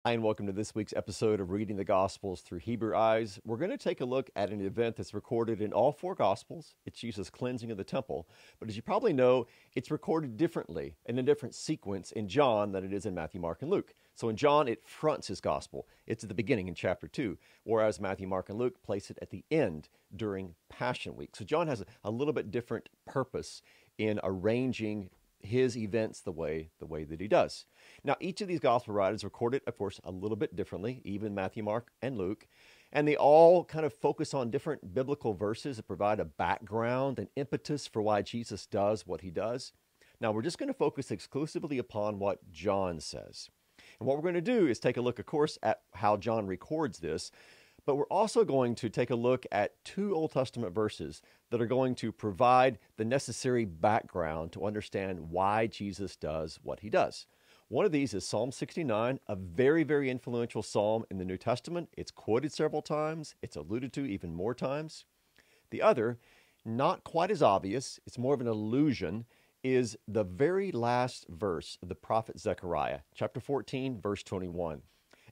Hi, and welcome to this week's episode of Reading the Gospels Through Hebrew Eyes. We're going to take a look at an event that's recorded in all four Gospels. It's Jesus' cleansing of the temple. But as you probably know, it's recorded differently in a different sequence in John than it is in Matthew, Mark, and Luke. So in John, it fronts his Gospel. It's at the beginning in chapter 2, whereas Matthew, Mark, and Luke place it at the end during Passion Week. So John has a little bit different purpose in arranging his events the way that he does. Now, each of these gospel writers recorded, of course, a little bit differently, even Matthew, Mark, and Luke, and they all kind of focus on different biblical verses that provide a background and impetus for why Jesus does what he does. Now, we're just going to focus exclusively upon what John says. And what we're going to do is take a look, of course, at how John records this, but we're also going to take a look at two Old Testament verses that are going to provide the necessary background to understand why Jesus does what he does. One of these is Psalm 69, a very, very influential psalm in the New Testament. It's quoted several times. It's alluded to even more times. The other, not quite as obvious, it's more of an allusion, is the very last verse of the prophet Zechariah, chapter 14, verse 21.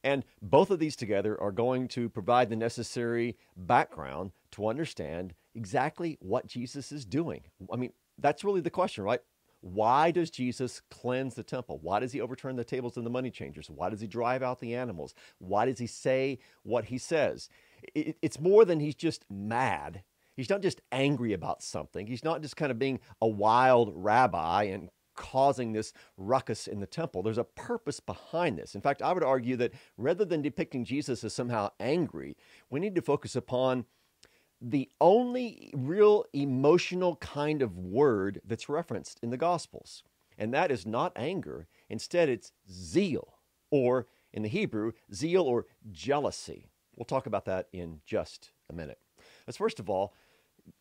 And both of these together are going to provide the necessary background to understand exactly what Jesus is doing. I mean, that's really the question, right? Why does Jesus cleanse the temple? Why does he overturn the tables of the money changers? Why does he drive out the animals? Why does he say what he says? It's more than he's just mad. He's not just angry about something. He's not just kind of being a wild rabbi and causing this ruckus in the temple. There's a purpose behind this. In fact, I would argue that rather than depicting Jesus as somehow angry, we need to focus upon the only real emotional kind of word that's referenced in the Gospels. And that is not anger. Instead, it's zeal, or in the Hebrew, zeal or jealousy. We'll talk about that in just a minute. Let's first of all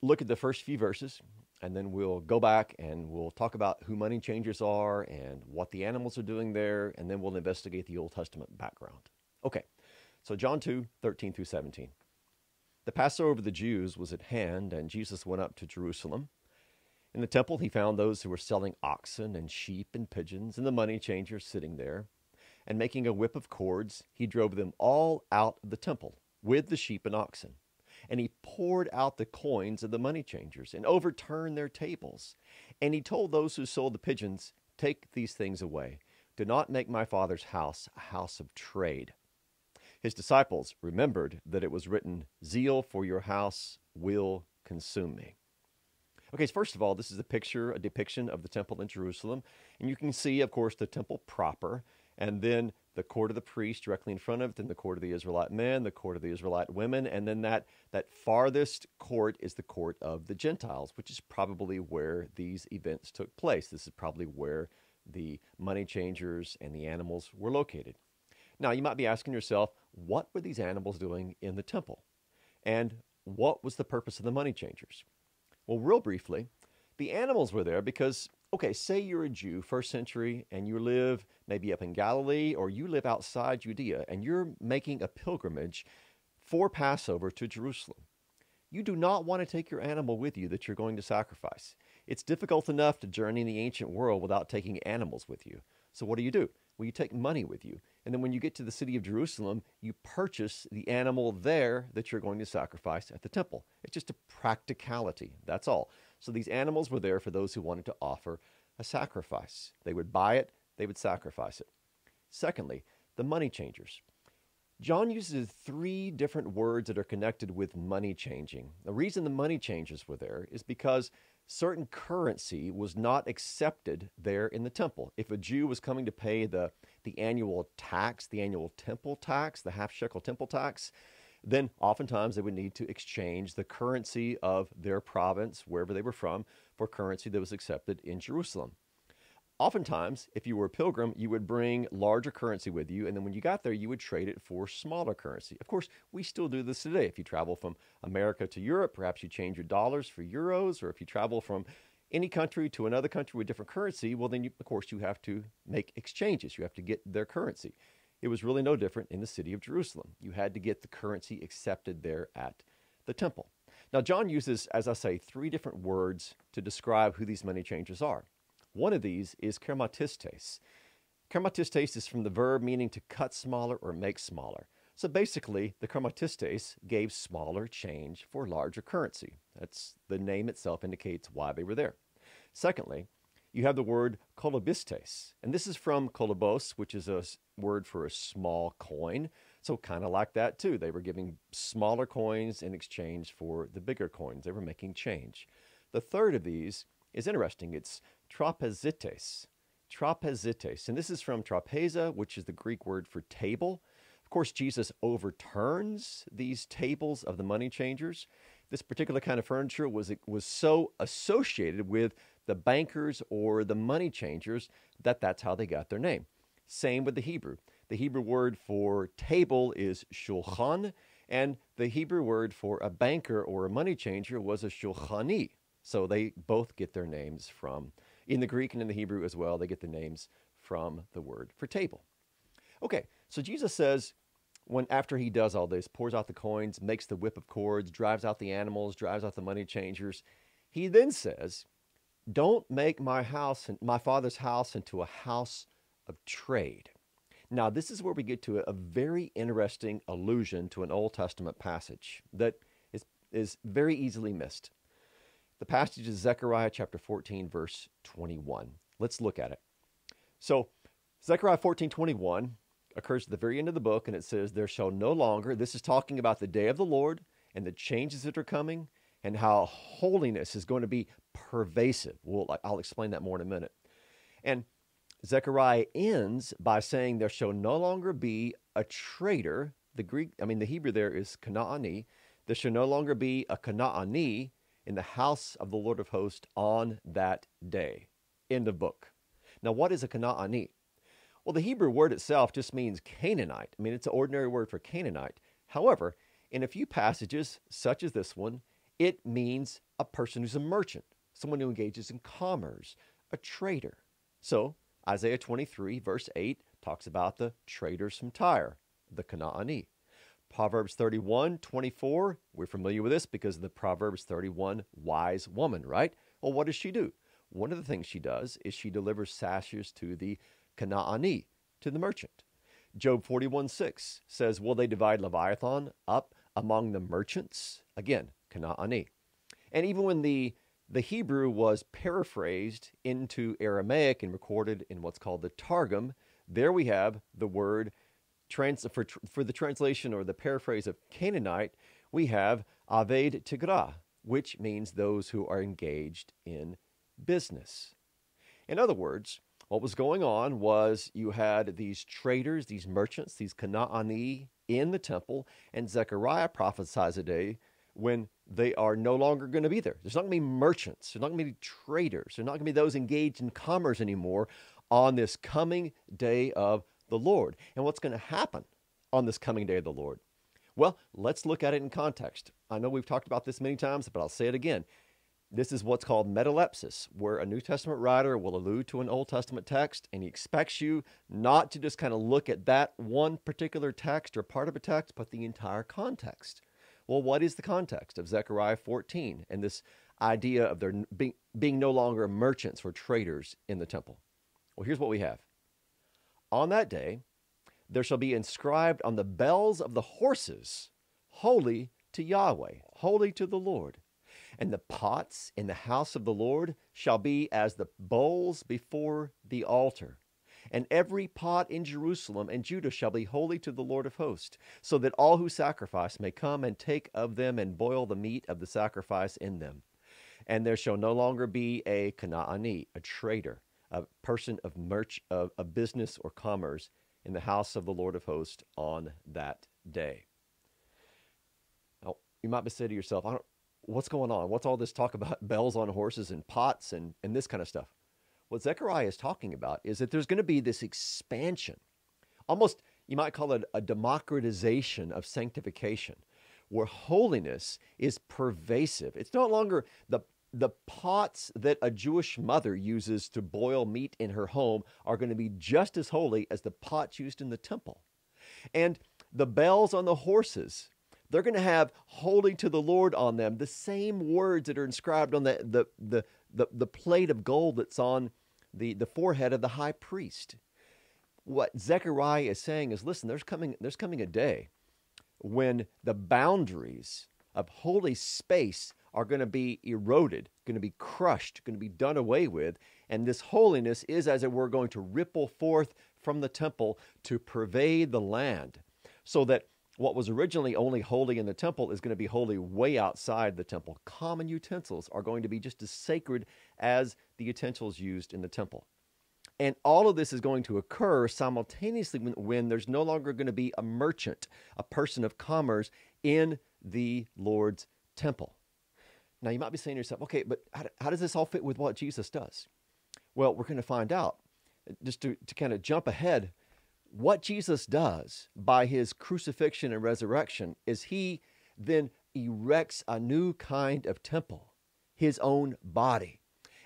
look at the first few verses, and then we'll go back and we'll talk about who money changers are and what the animals are doing there, and then we'll investigate the Old Testament background. Okay, so John 2, 13 through 17. The Passover of the Jews was at hand, and Jesus went up to Jerusalem. In the temple he found those who were selling oxen and sheep and pigeons, and the money changers sitting there. And making a whip of cords, he drove them all out of the temple with the sheep and oxen. And he poured out the coins of the money changers and overturned their tables. And he told those who sold the pigeons, "Take these things away. Do not make my Father's house a house of trade." His disciples remembered that it was written, "Zeal for your house will consume me." Okay, so first of all, this is a depiction of the temple in Jerusalem. And you can see, of course, the temple proper, and then the court of the priests directly in front of it, then the court of the Israelite men, the court of the Israelite women, and then that farthest court is the court of the Gentiles, which is probably where these events took place. This is probably where the money changers and the animals were located. Now, you might be asking yourself, what were these animals doing in the temple? And what was the purpose of the money changers? Well, real briefly, the animals were there because, okay, say you're a Jew, first century, and you live maybe up in Galilee, or you live outside Judea, and you're making a pilgrimage for Passover to Jerusalem. You do not want to take your animal with you that you're going to sacrifice. It's difficult enough to journey in the ancient world without taking animals with you. So what do? Well, you take money with you. And then when you get to the city of Jerusalem, you purchase the animal there that you're going to sacrifice at the temple. It's just a practicality, that's all. So these animals were there for those who wanted to offer a sacrifice. They would buy it, they would sacrifice it. Secondly, the money changers. John uses three different words that are connected with money changing. The reason the money changers were there is because certain currency was not accepted there in the temple. If a Jew was coming to pay the annual tax, the annual temple tax, the half-shekel temple tax, then oftentimes they would need to exchange the currency of their province, wherever they were from, for currency that was accepted in Jerusalem. Oftentimes, if you were a pilgrim, you would bring larger currency with you, and then when you got there, you would trade it for smaller currency. Of course, we still do this today. If you travel from America to Europe, perhaps you change your dollars for euros, or if you travel from any country to another country with different currency, well, then, of course, you have to make exchanges. You have to get their currency. It was really no different in the city of Jerusalem. You had to get the currency accepted there at the temple. Now, John uses, as I say, three different words to describe who these money changers are. One of these is Keramatistas. Keramatistas is from the verb meaning to cut smaller or make smaller. So basically, the Keramatistas gave smaller change for larger currency. That's the name itself indicates why they were there. Secondly, you have the word kolobistes, and this is from kolobos, which is a word for a small coin. So kind of like that too. They were giving smaller coins in exchange for the bigger coins. They were making change. The third of these is interesting. It's trapezites. Trapezites, and this is from trapeza, which is the Greek word for table. Of course, Jesus overturns these tables of the money changers. This particular kind of furniture was so associated with the bankers or the money changers that that's how they got their name. Same with the Hebrew. The Hebrew word for table is shulchan, and the Hebrew word for a banker or a money changer was a shulchani. So they both get their names from, in the Greek and in the Hebrew as well, they get the names from the word for table. Okay, so Jesus says, after he does all this, pours out the coins, makes the whip of cords, drives out the animals, drives out the money changers, he then says, don't make my Father's house into a house of trade. Now, this is where we get to a very interesting allusion to an Old Testament passage that is very easily missed. The passage is Zechariah chapter 14, verse 21. Let's look at it. So, Zechariah 14:21 occurs at the very end of the book, and it says, there shall no longer, this is talking about the day of the Lord and the changes that are coming and how holiness is going to be pervasive. I'll explain that more in a minute. And Zechariah ends by saying there shall no longer be a traitor. The Hebrew there is Kanaani. There shall no longer be a Kanaani in the house of the Lord of hosts on that day. End of book. Now, what is a Kanaani? Well, the Hebrew word itself just means Canaanite. It's an ordinary word for Canaanite. However, in a few passages, such as this one, it means a person who's a merchant, someone who engages in commerce, a trader. So, Isaiah 23, verse 8, talks about the traders from Tyre, the Kanaani. Proverbs 31:24, we're familiar with this because of the Proverbs 31 wise woman, right? Well, what does she do? One of the things she does is she delivers sashes to the Kanaani, to the merchant. Job 41:6 says, will they divide Leviathan up among the merchants? Again, Kanaani. And even when the Hebrew was paraphrased into Aramaic and recorded in what's called the Targum, there we have the word for the translation or the paraphrase of Canaanite, we have Aved Tigrah, which means those who are engaged in business. In other words, what was going on was you had these traders, these merchants, these Kanaani in the temple, and Zechariah prophesies a day when they are no longer going to be there. There's not going to be merchants. There's not going to be traders. There's not going to be those engaged in commerce anymore on this coming day of the Lord. And what's going to happen on this coming day of the Lord? Well, let's look at it in context. I know we've talked about this many times, but I'll say it again. This is what's called Metalepsis, where a New Testament writer will allude to an Old Testament text, and he expects you not to just kind of look at that one particular text or part of a text, but the entire context. Well, what is the context of Zechariah 14 and this idea of there being no longer merchants or traders in the temple? Well, here's what we have. On that day, there shall be inscribed on the bells of the horses, holy to Yahweh, holy to the Lord. And the pots in the house of the Lord shall be as the bowls before the altar. And every pot in Jerusalem and Judah shall be holy to the Lord of hosts, so that all who sacrifice may come and take of them and boil the meat of the sacrifice in them. And there shall no longer be a Kanaani, a trader, a person of business or commerce in the house of the Lord of hosts on that day. Now, you might be saying to yourself, what's going on? What's all this talk about bells on horses and pots and this kind of stuff? What Zechariah is talking about is that there's going to be this expansion, almost you might call it a democratization of sanctification, where holiness is pervasive. It's no longer the pots that a Jewish mother uses to boil meat in her home are going to be just as holy as the pots used in the temple. And the bells on the horses, they're going to have holy to the Lord on them, the same words that are inscribed on the plate of gold that's on the forehead of the high priest. what Zechariah is saying is, listen, there's coming a day when the boundaries of holy space are going to be eroded, going to be crushed, going to be done away with. And this holiness is, as it were, going to ripple forth from the temple to pervade the land, so that what was originally only holy in the temple is going to be holy way outside the temple. Common utensils are going to be just as sacred as the utensils used in the temple. And all of this is going to occur simultaneously when there's no longer going to be a merchant, a person of commerce in the Lord's temple. Now, you might be saying to yourself, okay, but how does this all fit with what Jesus does? Well, we're going to find out. Just to kind of jump ahead, what Jesus does by his crucifixion and resurrection is he then erects a new kind of temple, his own body.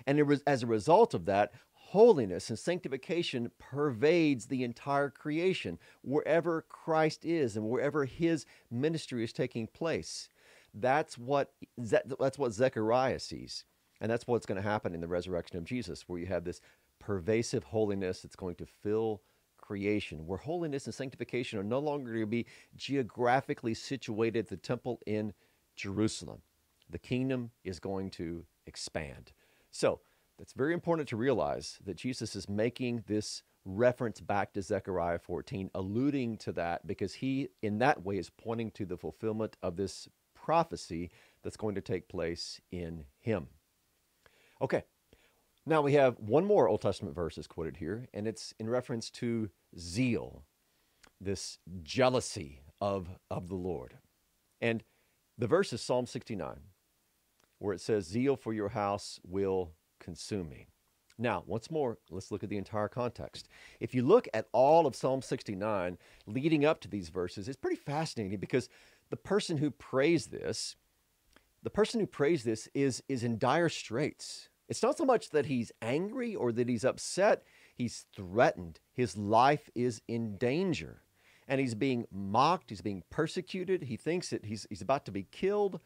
And as a result of that, holiness and sanctification pervades the entire creation, wherever Christ is and wherever his ministry is taking place. That's what Zechariah sees. And that's what's going to happen in the resurrection of Jesus, where you have this pervasive holiness that's going to fill creation, where holiness and sanctification are no longer going to be geographically situated at the temple in Jerusalem. The kingdom is going to expand. So that's very important to realize that Jesus is making this reference back to Zechariah 14, alluding to that, because he, in that way, is pointing to the fulfillment of this prophecy that's going to take place in him. Okay, now we have one more Old Testament verse is quoted here, and it's in reference to zeal, this jealousy of the Lord. And the verse is Psalm 69, where it says, "Zeal for your house will consume me." Now, once more, let's look at the entire context. If you look at all of Psalm 69 leading up to these verses, it's pretty fascinating, because the person who prays this is in dire straits. It's not so much that he's angry or that he's upset. He's threatened. His life is in danger. And he's being mocked. He's being persecuted. He thinks that he's about to be killed.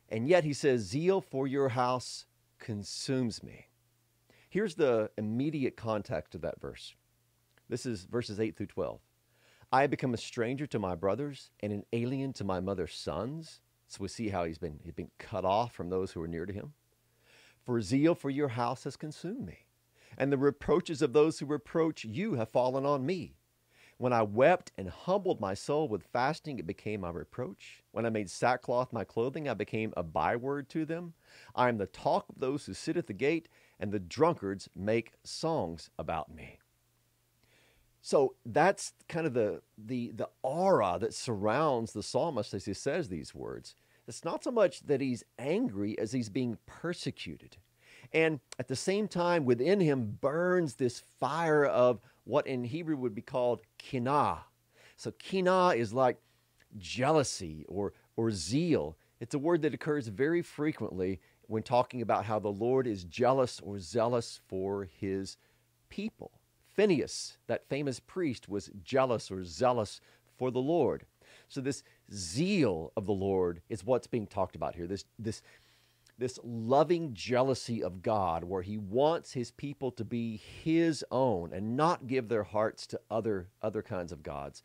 And yet he says, "Zeal for your house consumes me." Here's the immediate context of that verse. This is verses 8 through 12. "I have become a stranger to my brothers and an alien to my mother's sons." So we see how he's been cut off from those who are near to him. "For zeal for your house has consumed me, and the reproaches of those who reproach you have fallen on me. When I wept and humbled my soul with fasting, it became my reproach. When I made sackcloth my clothing, I became a byword to them. I am the talk of those who sit at the gate, and the drunkards make songs about me." So that's kind of the aura that surrounds the psalmist as he says these words. It's not so much that he's angry as he's being persecuted. And at the same time, within him burns this fire of what in Hebrew would be called kinah. So kinah is like jealousy or zeal. It's a word that occurs very frequently when talking about how the Lord is jealous or zealous for his people. Phineas, that famous priest, was jealous or zealous for the Lord. So this zeal of the Lord is what's being talked about here. This loving jealousy of God, where he wants his people to be his own and not give their hearts to other kinds of gods.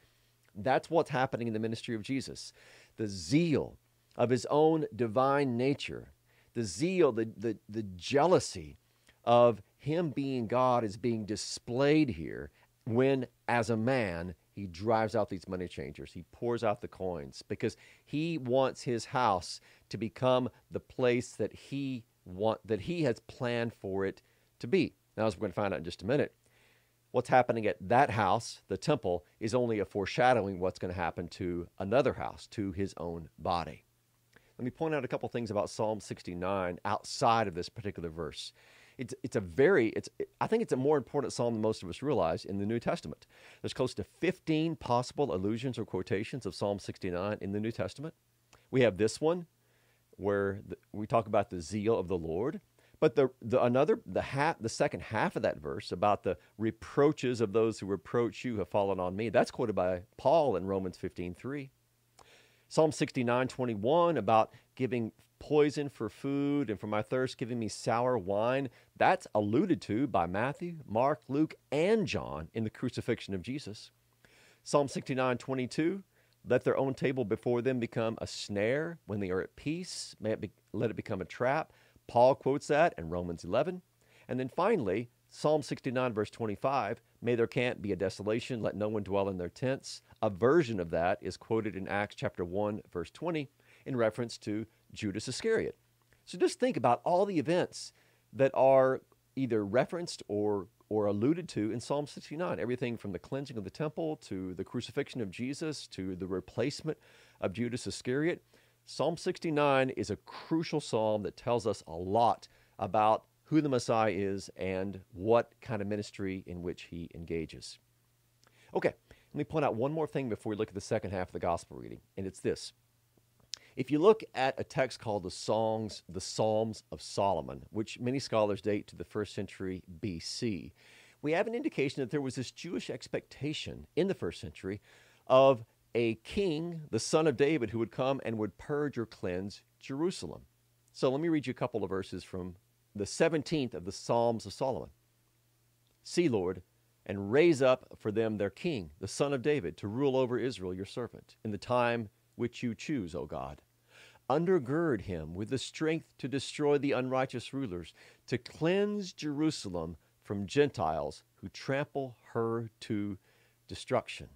That's what's happening in the ministry of Jesus. The zeal of his own divine nature, the zeal, the jealousy of him being God is being displayed here when, as a man, he drives out these money changers. He pours out the coins because he wants his house to become the place that he has planned for it to be. Now, as we're going to find out in just a minute, what's happening at that house, the temple, is only a foreshadowing what's going to happen to another house, to his own body. Let me point out a couple things about Psalm 69 outside of this particular verse. I think it's a more important psalm than most of us realize in the New Testament. There's close to 15 possible allusions or quotations of Psalm 69 in the New Testament. We have this one where we talk about the zeal of the Lord, but the second half of that verse about the reproaches of those who reproach you have fallen on me, that's quoted by Paul in Romans 15:3. Psalm 69:21 about giving poison for food and for my thirst giving me sour wine. That's alluded to by Matthew, Mark, Luke, and John in the crucifixion of Jesus. Psalm 69:22, let their own table before them become a snare when they are at peace. Let it become a trap. Paul quotes that in Romans 11. And then finally, Psalm 69, verse 25, may their camp be a desolation, let no one dwell in their tents. A version of that is quoted in Acts chapter 1, verse 20, in reference to Judas Iscariot. So just think about all the events that are either referenced or alluded to in Psalm 69. Everything from the cleansing of the temple to the crucifixion of Jesus to the replacement of Judas Iscariot. Psalm 69 is a crucial psalm that tells us a lot about who the Messiah is and what kind of ministry in which he engages. Okay, let me point out one more thing before we look at the second half of the gospel reading, and it's this. If you look at a text called the Psalms of Solomon, which many scholars date to the 1st century BC, we have an indication that there was this Jewish expectation in the 1st century of a king, the son of David, who would come and would purge or cleanse Jerusalem. So let me read you a couple of verses from the 17th of the Psalms of Solomon. See, Lord, and raise up for them their king, the son of David, to rule over Israel, your servant, in the time which you choose, O God. Undergird him with the strength to destroy the unrighteous rulers, to cleanse Jerusalem from Gentiles who trample her to destruction.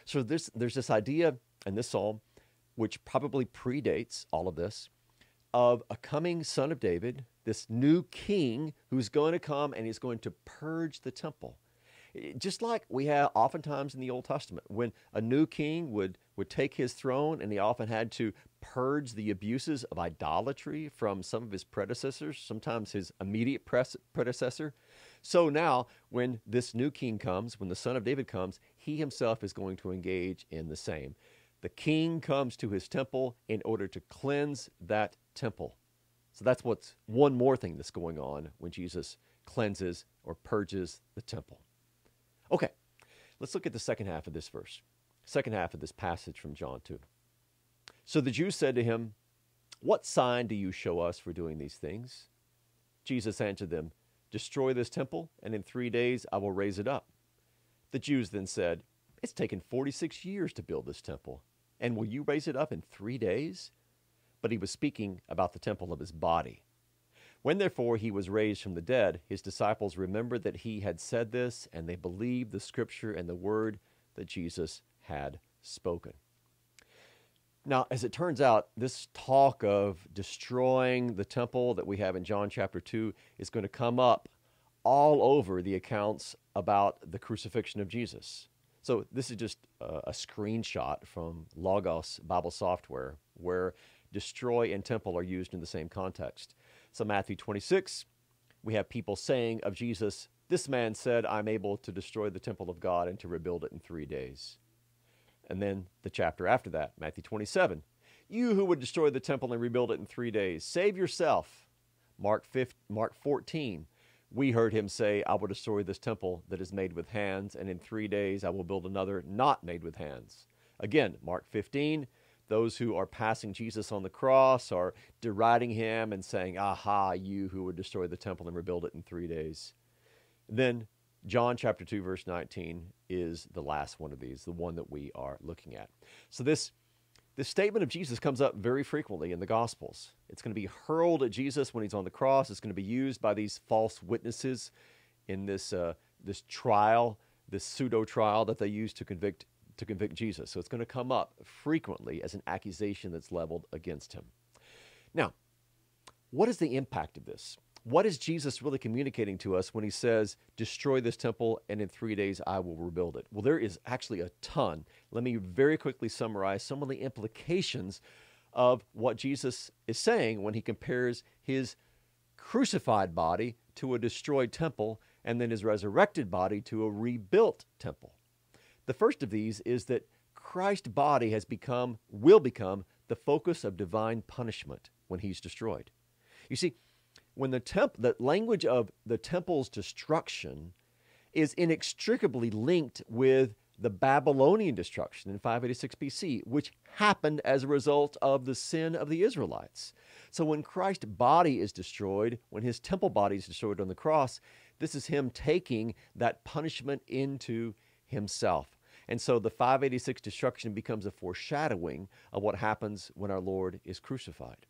So there's this idea in this psalm, which probably predates all of this, of a coming son of David, this new king who's going to come and he's going to purge the temple. Just like we have oftentimes in the Old Testament, when a new king would take his throne and he often had to purge the abuses of idolatry from some of his predecessors, sometimes his immediate predecessor. So now, when this new king comes, when the son of David comes, he himself is going to engage in the same. The king comes to his temple in order to cleanse that temple. So that's what's one more thing that's going on when Jesus cleanses or purges the temple. Okay, let's look at the second half of this verse, second half of this passage from John 2. So the Jews said to him, what sign do you show us for doing these things? Jesus answered them, destroy this temple, and in 3 days I will raise it up. The Jews then said, it's taken 46 years to build this temple, and will you raise it up in 3 days? But he was speaking about the temple of his body. When therefore he was raised from the dead, his disciples remembered that he had said this, and they believed the scripture and the word that Jesus had spoken. Now, as it turns out, this talk of destroying the temple that we have in John chapter 2 is going to come up all over the accounts about the crucifixion of Jesus. So this is just a screenshot from Logos Bible software where destroy and temple are used in the same context. So Matthew 26, we have people saying of Jesus, this man said, I'm able to destroy the temple of God and to rebuild it in 3 days. And then the chapter after that, Matthew 27, you who would destroy the temple and rebuild it in 3 days, save yourself. Mark 14, we heard him say, I will destroy this temple that is made with hands, and in 3 days I will build another not made with hands. Again, Mark 15, those who are passing Jesus on the cross are deriding him and saying, aha, you who would destroy the temple and rebuild it in 3 days. Then John chapter 2, verse 19 is the last one of these, the one that we are looking at. So this statement of Jesus comes up very frequently in the Gospels. It's going to be hurled at Jesus when he's on the cross. It's going to be used by these false witnesses in this trial, this pseudo-trial that they use to convict Jesus. So it's going to come up frequently as an accusation that's leveled against him. Now, what is the impact of this? What is Jesus really communicating to us when he says, destroy this temple and in 3 days I will rebuild it? Well, there is actually a ton. Let me very quickly summarize some of the implications of what Jesus is saying when he compares his crucified body to a destroyed temple and then his resurrected body to a rebuilt temple. The first of these is that Christ's body will become the focus of divine punishment when he's destroyed. You see, when the language of the temple's destruction is inextricably linked with the Babylonian destruction in 586 BC, which happened as a result of the sin of the Israelites. So when Christ's body is destroyed, when his temple body is destroyed on the cross, this is him taking that punishment into himself. And so the 586 destruction becomes a foreshadowing of what happens when our Lord is crucified.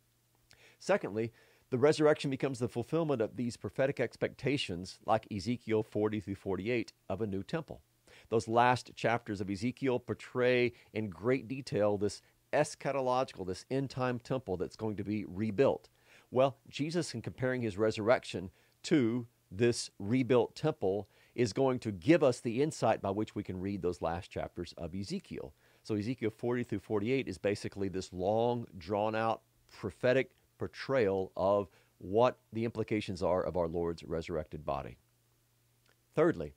Secondly, the resurrection becomes the fulfillment of these prophetic expectations, like Ezekiel 40 through 48, of a new temple. Those last chapters of Ezekiel portray in great detail this eschatological, this end-time temple that's going to be rebuilt. Well, Jesus, in comparing his resurrection to this rebuilt temple, is going to give us the insight by which we can read those last chapters of Ezekiel. So Ezekiel 40 through 48 is basically this long, drawn-out, prophetic portrayal of what the implications are of our Lord's resurrected body. Thirdly,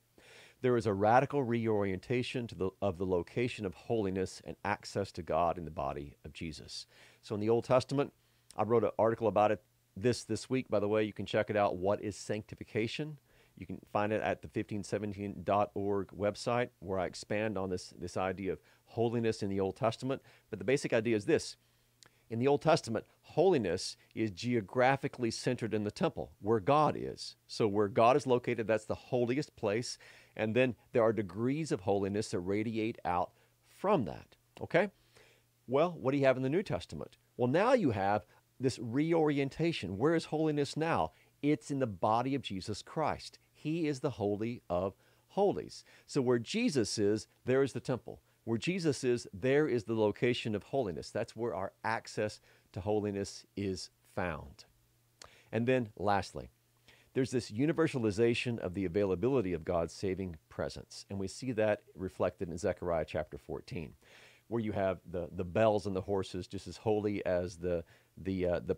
there is a radical reorientation of the location of holiness and access to God in the body of Jesus. So in the Old Testament, I wrote an article about it this week. By the way, you can check it out. What is Sanctification? You can find it at the 1517.org website, where I expand on this idea of holiness in the Old Testament. But the basic idea is this. In the Old Testament, holiness is geographically centered in the temple, where God is. So where God is located, that's the holiest place. And then there are degrees of holiness that radiate out from that. Okay? Well, what do you have in the New Testament? Well, now you have this reorientation. Where is holiness now? It's in the body of Jesus Christ. He is the Holy of Holies. So where Jesus is, there is the temple. Where Jesus is, there is the location of holiness. That's where our access to holiness is found. And then lastly, there's this universalization of the availability of God's saving presence. And we see that reflected in Zechariah chapter 14, where you have the bells on the horses just as holy as the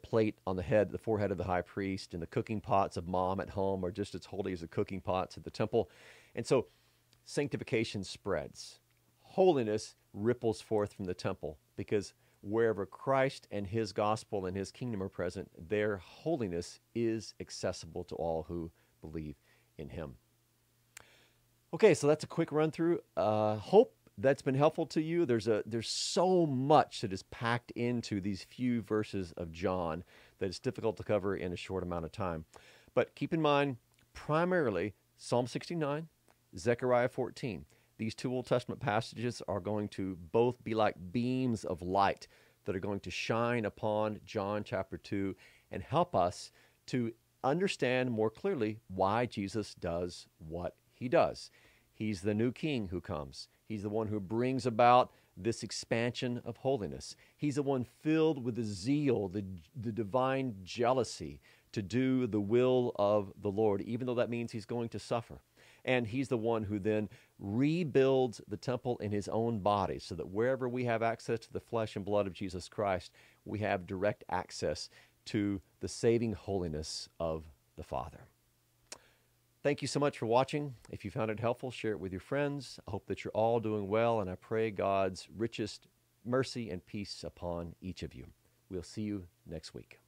plate on the forehead of the high priest, and the cooking pots of mom at home are just as holy as the cooking pots at the temple. And so sanctification spreads. Holiness ripples forth from the temple, because wherever Christ and his gospel and his kingdom are present, their holiness is accessible to all who believe in him. Okay, so that's a quick run through. Hope that's been helpful to you. There's so much that is packed into these few verses of John that it's difficult to cover in a short amount of time. But keep in mind, primarily Psalm 69, Zechariah 14. These two Old Testament passages are going to both be like beams of light that are going to shine upon John chapter 2 and help us to understand more clearly why Jesus does what he does. He's the new king who comes. He's the one who brings about this expansion of holiness. He's the one filled with the zeal, the divine jealousy to do the will of the Lord, even though that means he's going to suffer. And he's the one who then rebuilds the temple in his own body, so that wherever we have access to the flesh and blood of Jesus Christ, we have direct access to the saving holiness of the Father. Thank you so much for watching. If you found it helpful, share it with your friends. I hope that you're all doing well, and I pray God's richest mercy and peace upon each of you. We'll see you next week.